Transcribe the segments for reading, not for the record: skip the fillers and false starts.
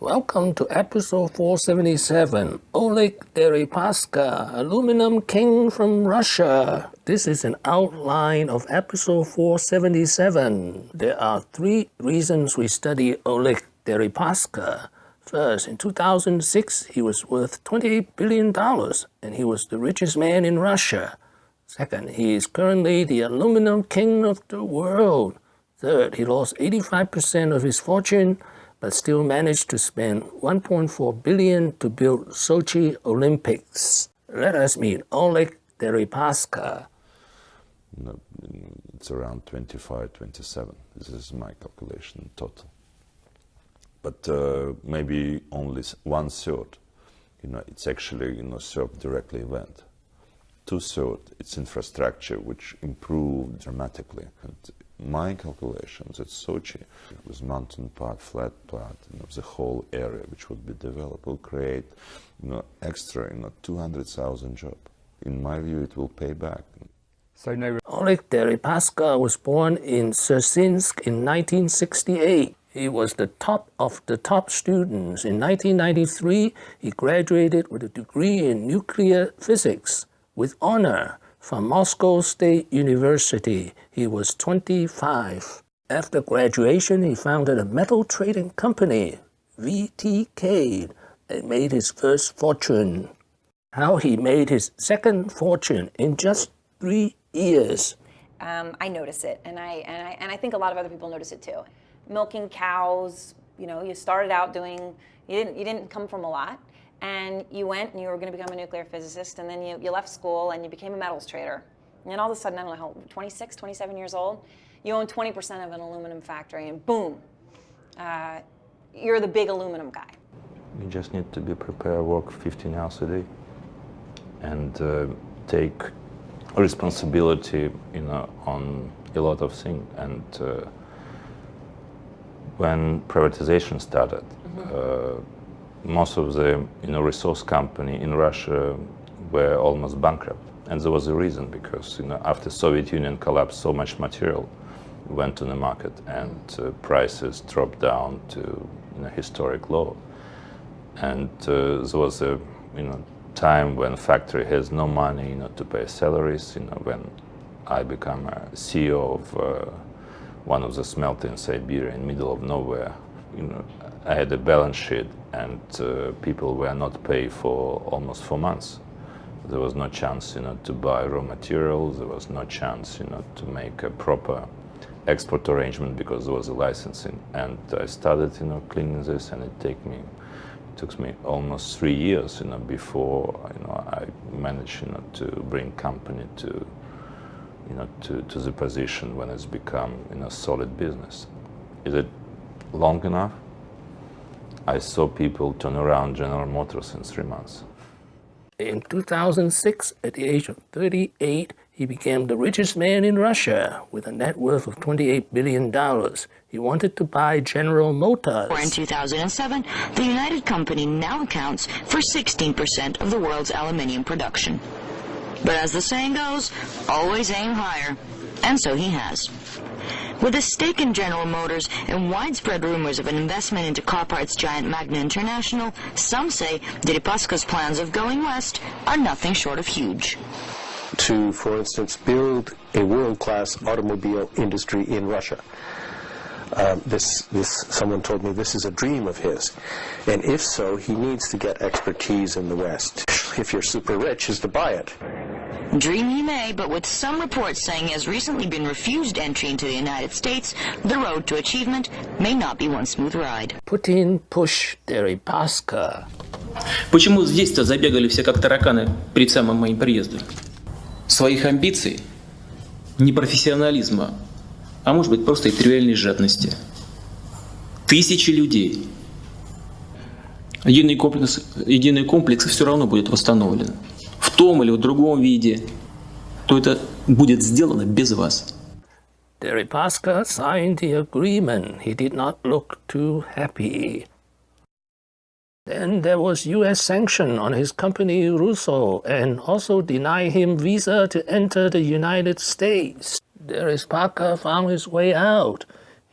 Welcome to episode 477, Oleg Derispaka, Aluminum King from Russia. This is an outline of episode 477. There are 3 reasons we study Oleg Derispaka. First, in 2006, he was worth $28 billion, and he was the richest man in Russia. Second, he is currently the aluminum king of the world. Third, he lost 85% of his fortune, but still managed to spend $1.4 billion to build Sochi Olympics. Let us meet Oleg Derispaka. No, it's around 25, 27. This is my calculation total. But maybe only 1/3. It's actually served directly event. 2/3, it's infrastructure which improved dramatically. And my calculations at Sochi, with mountain part, flat part, the whole area which would be developed will create, extra, 200,000 jobs. In my view, it will pay back. Oleg Derispaka was born in Sursinsk in 1968. He was the top of the top students. In 1993, he graduated with a degree in nuclear physics with honor from Moscow State University. He was 25. After graduation, he founded a metal trading company, VTK, and made his first fortune. How he made his second fortune in just 3 years. I notice it, and I think a lot of other people notice it too. Milking cows, you started out doing, you didn't come from a lot. And you went and you were going to become a nuclear physicist, and then you left school and you became a metals trader. And then all of a sudden, I don't know how, 26, 27 years old, you own 20% of an aluminum factory, and boom, you're the big aluminum guy. You just need to be prepared, work 15 hours a day, and take responsibility, on a lot of things. And when privatization started, most of the resource company in Russia were almost bankrupt, and there was a reason, because after Soviet Union collapsed, so much material went to the market, and prices dropped down to historic low. And there was a time when factory has no money to pay salaries. When I became a CEO of one of the smelters in Siberia, in the middle of nowhere, I had a balance sheet, and people were not paid for almost 4 months. There was no chance, to buy raw materials. There was no chance, to make a proper export arrangement, because there was a licensing. And I started, cleaning this, and it took me almost 3 years, before, I managed, to bring company to the position when it's become, solid business. Is it long enough? I saw people turn around General Motors in 3 months. In 2006, at the age of 38, he became the richest man in Russia with a net worth of $28 billion. He wanted to buy General Motors. In 2007, the United Company now accounts for 16% of the world's aluminium production. But as the saying goes, always aim higher. And so he has. With a stake in General Motors and widespread rumors of an investment into car parts giant Magna International, some say Derispaka's plans of going west are nothing short of huge. To, for instance, build a world-class automobile industry in Russia. Someone told me this is a dream of his. And if so, he needs to get expertise in the West. If you're super rich, is to buy it. Dream he may, but with some reports saying he has recently been refused entry into the United States, the road to achievement may not be one smooth ride. Putin push Derispaka. Почему здесь-то забегали все как тараканы перед самым моим приездом? Своих амбиций, непрофессионализма, а может быть просто и тривиальной жадности. Тысячи людей. Единый комплекс все равно будет восстановлен. В том или в другом виде, то это будет сделано без вас. Derispaka signed the agreement. He did not look too happy. Then there was U.S. sanction on his company Russo, and also denied him visa to enter the United States. Derispaka found his way out.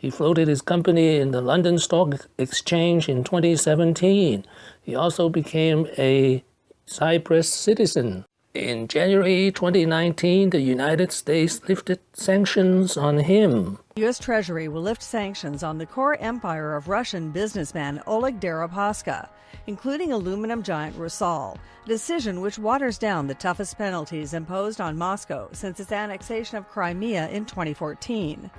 He floated his company in the London Stock Exchange in 2017. He also became a Cyprus citizen. In January 2019, the United States lifted sanctions on him. U.S. Treasury will lift sanctions on the core empire of Russian businessman Oleg Derispaka, including aluminum giant Rusal, a decision which waters down the toughest penalties imposed on Moscow since its annexation of Crimea in 2014.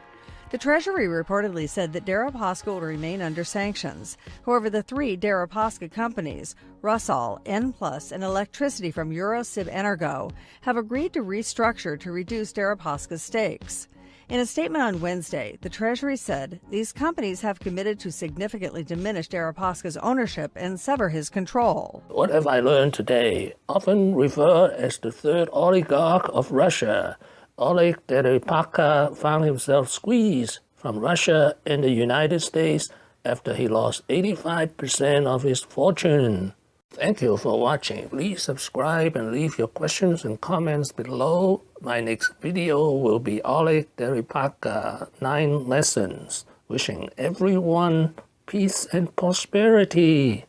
The Treasury reportedly said that Deripaska will remain under sanctions. However, the three Deripaska companies, Rusal, N+, and electricity from Eurosib-Energo, have agreed to restructure to reduce Deripaska's stakes. In a statement on Wednesday, the Treasury said these companies have committed to significantly diminish Deripaska's ownership and sever his control. What have I learned today? Often referred as the Third Oligarch of Russia, Oleg Derispaka found himself squeezed from Russia and the United States after he lost 85% of his fortune. Thank you for watching. Please subscribe and leave your questions and comments below. My next video will be Oleg Derispaka 9 lessons. Wishing everyone peace and prosperity.